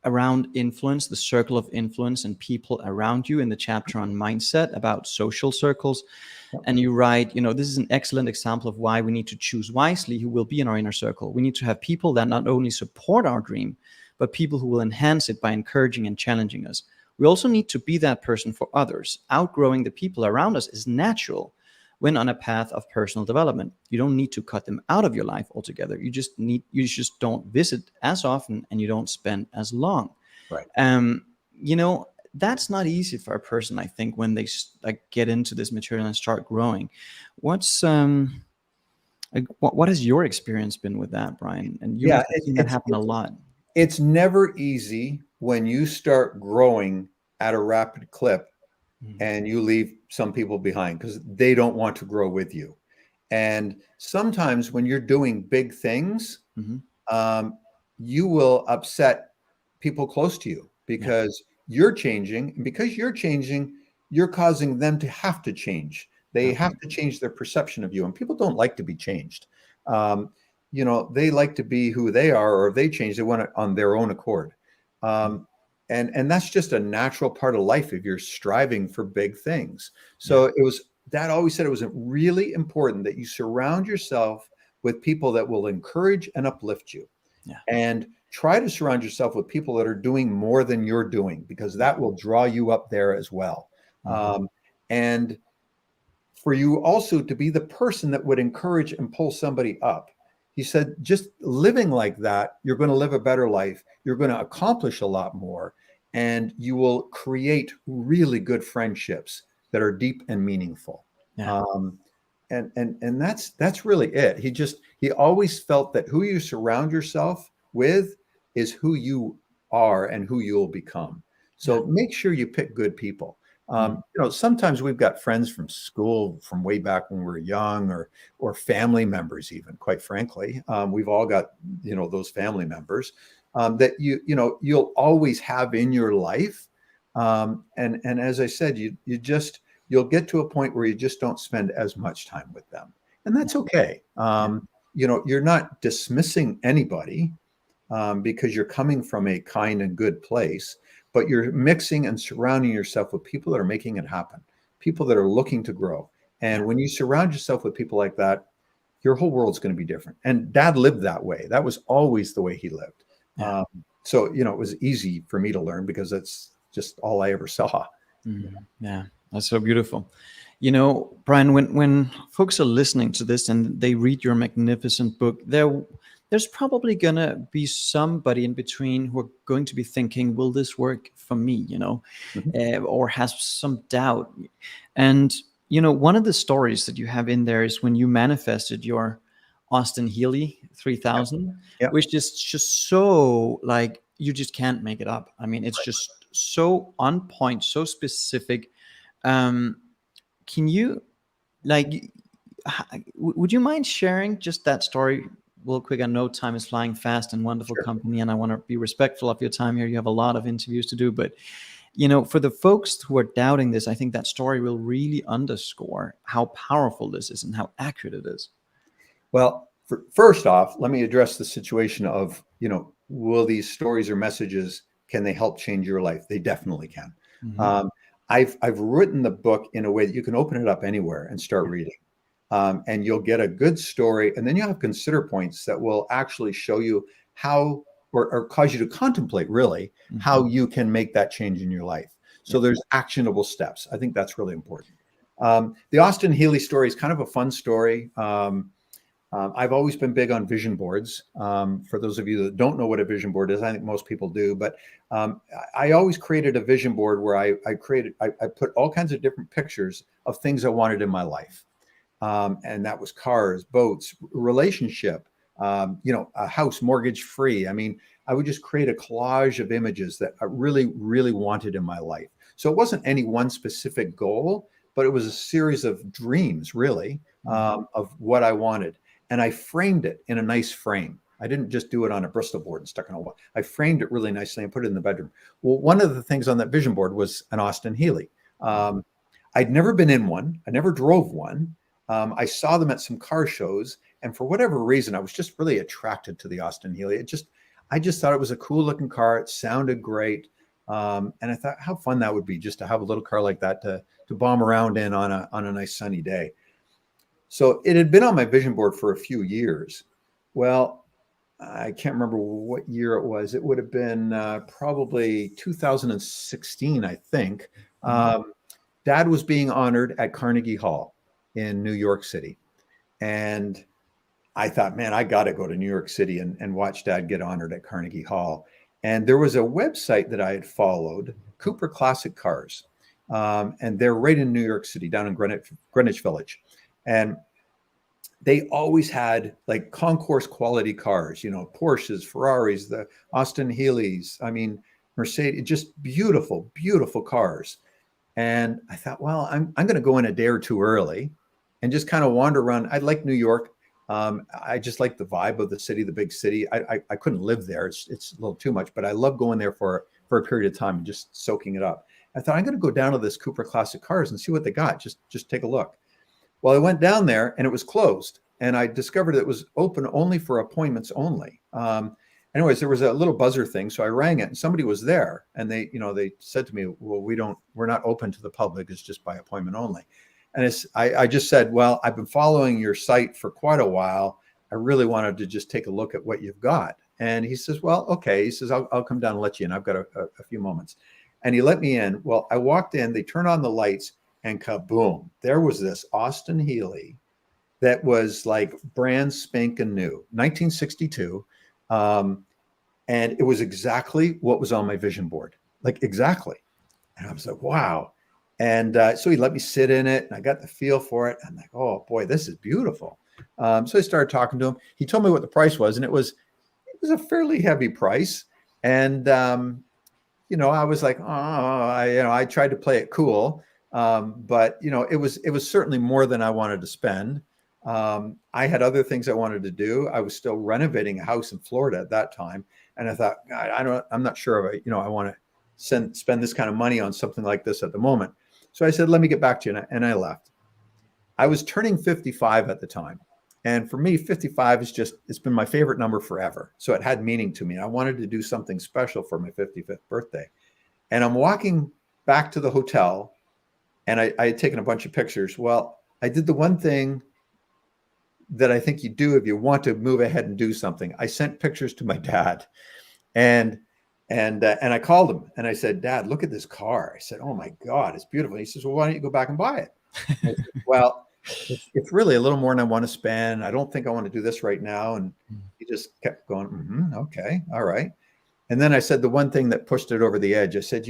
around influence, the circle of influence and people around you in the chapter on mindset about social circles. And you write, this is an excellent example of why we need to choose wisely who will be in our inner circle. We need to have people that not only support our dream, but people who will enhance it by encouraging and challenging us. We also need to be that person for others. Outgrowing the people around us is natural when on a path of personal development. You don't need to cut them out of your life altogether. You just don't visit as often, and you don't spend as long. Right. You know, that's not easy for a person, I think, when they get into this material and start growing. What's what has your experience been with that, Brian? And you must have seen that happen a lot. It's never easy when you start growing at a rapid clip and you leave some people behind because they don't want to grow with you. And sometimes when you're doing big things, you will upset people close to you because you're changing. And because you're changing, you're causing them to have to change. They have to change their perception of you. And people don't like to be changed. They like to be who they are, or if they change, they want it on their own accord. And that's just a natural part of life if you're striving for big things. So Dad always said it was really important that you surround yourself with people that will encourage and uplift you. And try to surround yourself with people that are doing more than you're doing, because that will draw you up there as well. And for you also to be the person that would encourage and pull somebody up. He said, just living like that, you're going to live a better life. You're going to accomplish a lot more, and you will create really good friendships that are deep and meaningful. And that's really it. He always felt that who you surround yourself with is who you are and who you'll become. So make sure you pick good people. Sometimes we've got friends from school from way back when we were young, or family members, even, quite frankly. We've all got, those family members that you'll always have in your life. And as I said, you'll get to a point where you just don't spend as much time with them. And that's okay. You're not dismissing anybody because you're coming from a kind and good place, but you're mixing and surrounding yourself with people that are making it happen, people that are looking to grow. And when you surround yourself with people like that, your whole world's going to be different. And Dad lived that way. That was always the way he lived. So it was easy for me to learn because that's just all I ever saw. Yeah, that's so beautiful. Brian, when folks are listening to this and they read your magnificent book, there's probably going to be somebody in between who are going to be thinking, will this work for me, or has some doubt. And, one of the stories that you have in there is when you manifested your Austin Healey 3000, which is just so, like, you just can't make it up. I mean, it's just so on point, so specific. Can you, would you mind sharing just that story real quick? I know time is flying fast and wonderful company, and I want to be respectful of your time here. You have a lot of interviews to do, but for the folks who are doubting this, I think that story will really underscore how powerful this is and how accurate it is. Well, first off, let me address the situation of, will these stories or messages, can they help change your life? They definitely can. I've written the book in a way that you can open it up anywhere and start reading. And you'll get a good story. And then you'll have consider points that will actually show you how, or cause you to contemplate really how you can make that change in your life. So there's actionable steps. I think that's really important. The Austin Healey story is kind of a fun story. I've always been big on vision boards. For those of you that don't know what a vision board is, I think most people do, but I always created a vision board where I put all kinds of different pictures of things I wanted in my life. And that was cars, boats, relationship, a house mortgage free. I mean, I would just create a collage of images that I really, really wanted in my life. So it wasn't any one specific goal, but it was a series of dreams, really, of what I wanted. And I framed it in a nice frame. I didn't just do it on a Bristol board and stuck it on a wall. I framed it really nicely and put it in the bedroom. Well, one of the things on that vision board was an Austin Healey. I'd never been in one. I never drove one. I saw them at some car shows, and for whatever reason, I was just really attracted to the Austin Healey. I just thought it was a cool looking car. It sounded great. And I thought how fun that would be just to have a little car like that to bomb around in on a nice sunny day. So it had been on my vision board for a few years. Well, I can't remember what year it was. It would have been probably 2016, I think. Dad was being honored at Carnegie Hall in New York City. And I thought, man, I got to go to New York City and watch Dad get honored at Carnegie Hall. And there was a website that I had followed, Cooper Classic Cars. And they're right in New York City, down in Greenwich Village. And they always had like concourse quality cars, you know, Porsches, Ferraris, the Austin Healey's, I mean, Mercedes, just beautiful, beautiful cars. And I thought, well, I'm going to go in a day or two early and just kind of wander around. I like New York. I just like the vibe of the city, the big city. I couldn't live there. It's a little too much, but I love going there for a period of time and just soaking it up. I thought I'm going to go down to this Cooper Classic Cars and see what they got. Just take a look. Well, I went down there and it was closed, and I discovered it was open only for appointments only. Anyways, there was a little buzzer thing, so I rang it, and somebody was there, and they said to me, "Well, we're not open to the public. It's just by appointment only." And I just said, "Well, I've been following your site for quite a while. I really wanted to just take a look at what you've got." And he says, "Well, okay." He says, "I'll come down and let you in. I've got a few moments." And he let me in. Well, I walked in. They turned on the lights. And kaboom, there was this Austin Healey that was like brand spanking new, 1962. And it was exactly what was on my vision board, like exactly. And I was like, wow. And so he let me sit in it, and I got the feel for it. I'm like, oh boy, this is beautiful. So I started talking to him. He told me what the price was, and it was a fairly heavy price. And I was like, oh, I tried to play it cool. But it was certainly more than I wanted to spend. I had other things I wanted to do. I was still renovating a house in Florida at that time. And I thought, I'm not sure if I want to spend this kind of money on something like this at the moment. So I said, let me get back to you. And I left. I was turning 55 at the time. And for me, 55 it's been my favorite number forever. So it had meaning to me. I wanted to do something special for my 55th birthday. And I'm walking back to the hotel, and I had taken a bunch of pictures. Well, I did the one thing that I think you do if you want to move ahead and do something. I sent pictures to my dad, and I called him, and I said, "Dad, look at this car." I said, "Oh my God, it's beautiful." And he says, "Well, why don't you go back and buy it?" I said, well, it's really a little more than I want to spend. I don't think I want to do this right now. And he just kept going, okay, all right. And then I said the one thing that pushed it over the edge. I said,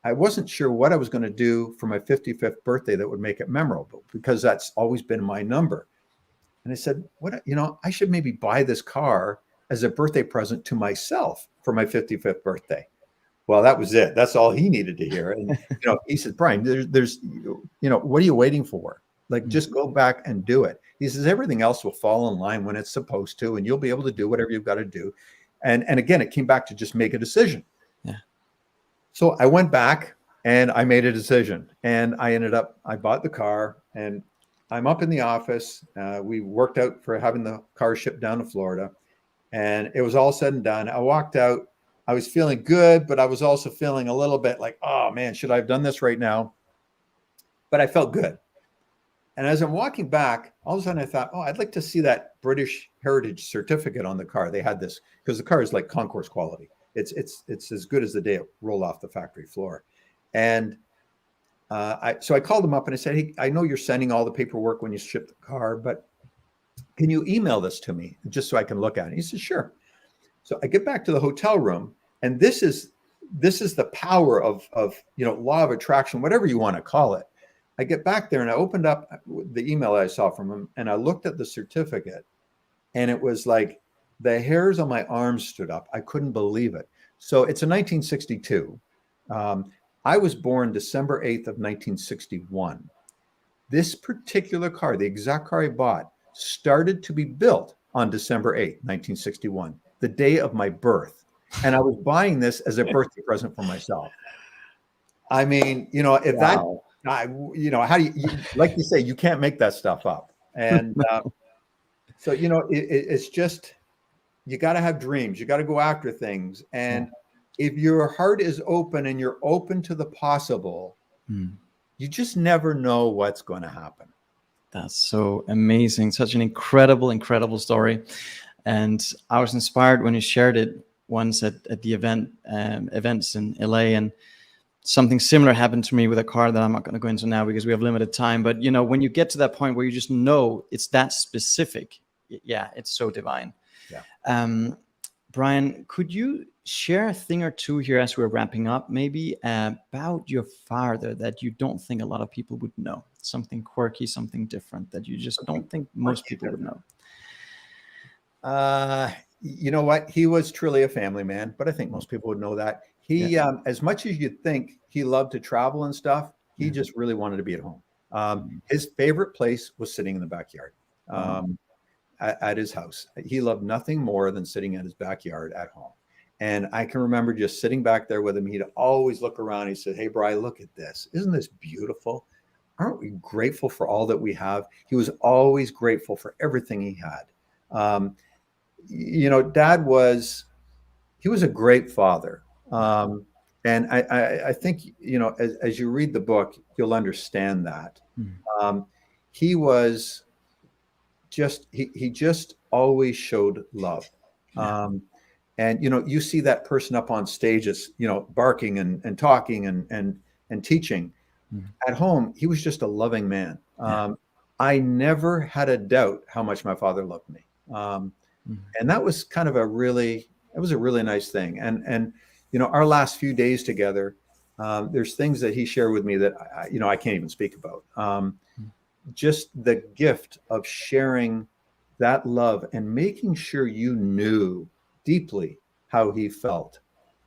I wasn't sure what I was going to do for my 55th birthday that would make it memorable, because that's always been my number. And I said, I should maybe buy this car as a birthday present to myself for my 55th birthday. Well, that was it. That's all he needed to hear. And, he said, Brian, there's, what are you waiting for? Like, just go back and do it. He says, everything else will fall in line when it's supposed to, and you'll be able to do whatever you've got to do. And again, it came back to just make a decision. Yeah. So I went back and I made a decision, and I bought the car, and I'm up in the office. We worked out for having the car shipped down to Florida, and it was all said and done. I walked out. I was feeling good, but I was also feeling a little bit like, oh man, should I have done this right now? But I felt good. And as I'm walking back, all of a sudden I thought, oh, I'd like to see that British Heritage certificate on the car. They had this because the car is like concourse quality. It's as good as the day it rolled off the factory floor. And so I called them up and I said, hey, I know you're sending all the paperwork when you ship the car, but can you email this to me just so I can look at it? He said, sure. So I get back to the hotel room, and this is the power of law of attraction, whatever you want to call it. I get back there and I opened up the email I saw from him, and I looked at the certificate, and it was like the hairs on my arms stood up. I couldn't believe it. So it's a 1962. I was born December 8th of 1961. This particular car, the exact car I bought, started to be built on December 8th, 1961, the day of my birth. And I was buying this as a birthday present for myself. I mean, if wow. How do you like you say, you can't make that stuff up. And so, it's just, you got to have dreams. You got to go after things. Yeah. And if your heart is open and you're open to the possible, Mm. you just never know what's going to happen. That's so amazing. Such an incredible, incredible story. And I was inspired when you shared it once at the events in LA. And something similar happened to me with a car that I'm not going to go into now because we have limited time. But, you know, when you get to that point where you just know it's that specific, yeah, it's so divine. Yeah. Brian, could you share a thing or two here as we're wrapping up, maybe about your father that you don't think a lot of people would know? Something quirky, something different that you just don't think most people would know. You know what? He was truly a family man, but I think most people would know that. He, Yeah. as much as you'd think he loved to travel and stuff, he Yeah. just really wanted to be at home. His favorite place was sitting in the backyard. At his house. He loved nothing more than sitting at his backyard at home. And I can remember just sitting back there with him. He'd always look around. He said, "Hey, Brian, look at this. Isn't this beautiful? Aren't we grateful for all that we have?" He was always grateful for everything he had. You know, he was a great father. And I think, you know, as you read the book, you'll understand that. He was he just always showed love. And you know, you see that person up on stages, you know, barking and talking and teaching. At home, he was just a loving man. I never had a doubt how much my father loved me. And that was kind of a really nice thing. And you know, our last few days together, there's things that he shared with me that you know, I can't even speak about. Just the gift of sharing that love and making sure you knew deeply how he felt.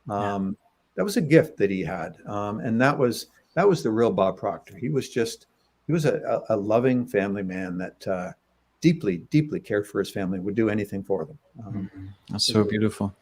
That was a gift that he had. And that was the real Bob Proctor. He was a loving family man that deeply, deeply cared for his family, would do anything for them. That's so beautiful.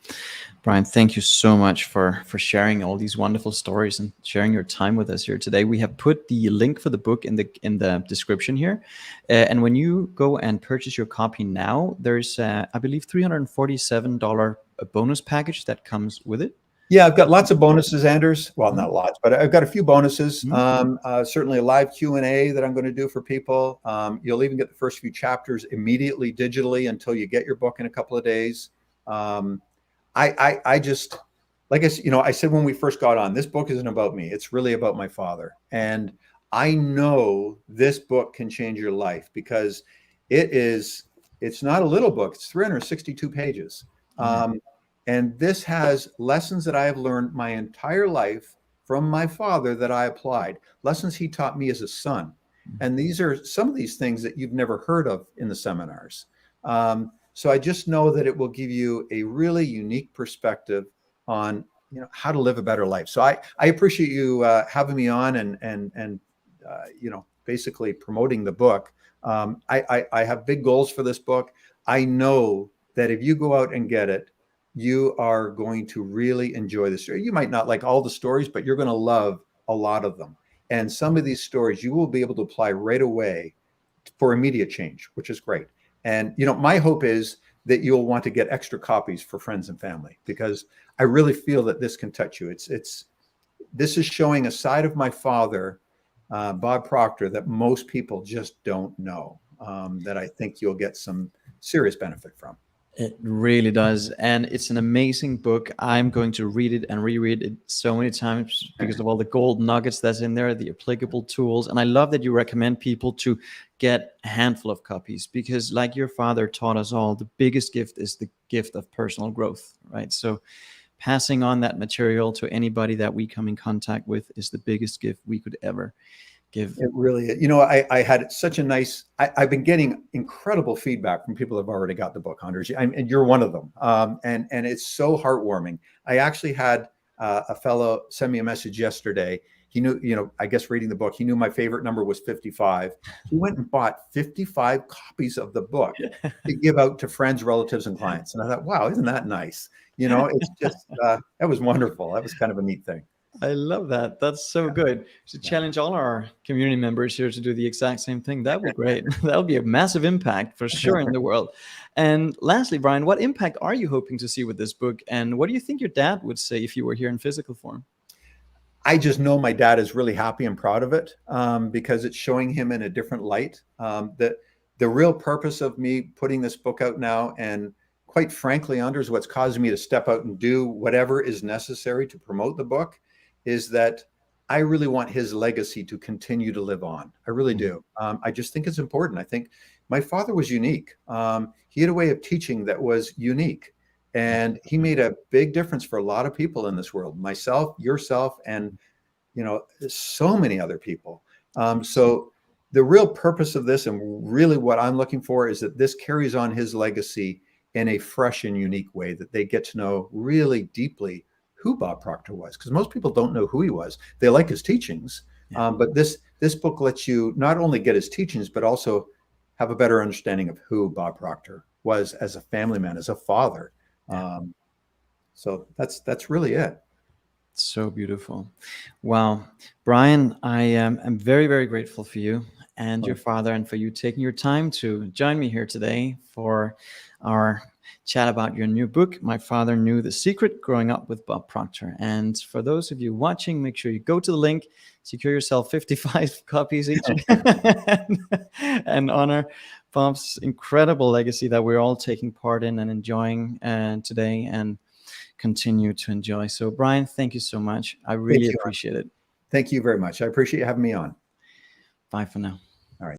Brian, thank you so much for sharing all these wonderful stories and sharing your time with us here today. We have put the link for the book in the description here. And when you go and purchase your copy now, there's, I believe, $347 a bonus package that comes with it. Yeah, I've got lots of bonuses, Anders. Well, not lots, but I've got a few bonuses. Certainly a live Q&A that I'm going to do for people. You'll even get the first few chapters immediately digitally until you get your book in a couple of days. I just, like I said, you know, I said when we first got on, this book isn't about me. It's really about my father. And I know this book can change your life because it's not a little book. It's 362 pages. And this has lessons that I have learned my entire life from my father that I applied, lessons he taught me as a son. And these are some of these things that you've never heard of in the seminars. So I just know that it will give you a really unique perspective on, you know, how to live a better life. So I appreciate you having me on and you know, basically promoting the book. I have big goals for this book. I know that if you go out and get it, you are going to really enjoy the story. You might not like all the stories, but you're going to love a lot of them. And some of these stories you will be able to apply right away for immediate change, which is great. And, you know, my hope is that you'll want to get extra copies for friends and family, because I really feel that this can touch you. This is showing a side of my father, Bob Proctor, that most people just don't know, that I think you'll get some serious benefit from. It really does. And it's an amazing book. I'm going to read it and reread it so many times because of all the gold nuggets that's in there, the applicable tools. And I love that you recommend people to get a handful of copies because, like your father taught us all, the biggest gift is the gift of personal growth, right? So passing on that material to anybody that we come in contact with is the biggest gift we could ever give. It really is. You know, I had such a nice, I've been getting incredible feedback from people who've already got the book, Anders, and you're one of them. And it's so heartwarming. I actually had a fellow send me a message yesterday. He knew, you know, I guess reading the book, he knew my favorite number was 55. He went and bought 55 copies of the book to give out to friends, relatives, and clients. And I thought, wow, isn't that nice? You know, it's just, that was wonderful. That was kind of a neat thing. I love that. That's so good. To Yeah. challenge all our community members here to do the exact same thing. That would be great. That would be a massive impact for sure in the world. And lastly, Brian, what impact are you hoping to see with this book? And what do you think your dad would say if you were here in physical form? I just know my dad is really happy and proud of it, because it's showing him in a different light. The real purpose of me putting this book out now, and quite frankly, Anders, what's causing me to step out and do whatever is necessary to promote the book, is that I really want his legacy to continue to live on. I really do. I just think it's important. I think my father was unique. He had a way of teaching that was unique. And he made a big difference for a lot of people in this world, myself, yourself, and so many other people. So the real purpose of this, and really what I'm looking for, is that this carries on his legacy in a fresh and unique way, that they get to know really deeply who Bob Proctor was, because most people don't know who he was. They like his teachings, but this book lets you not only get his teachings, but also have a better understanding of who Bob Proctor was as a family man, as a father. So that's really it. So beautiful. Wow. Brian, I am very, very grateful for you and your father, and for you taking your time to join me here today for our chat about your new book, My Father Knew the Secret, Growing Up with Bob Proctor. And for those of you watching, make sure you go to the link, secure yourself 55 copies each, and honor Bob's incredible legacy that we're all taking part in and enjoying today, and continue to enjoy. So Brian, thank you so much. I really appreciate it. Thank you very much. I appreciate you having me on. Bye for now.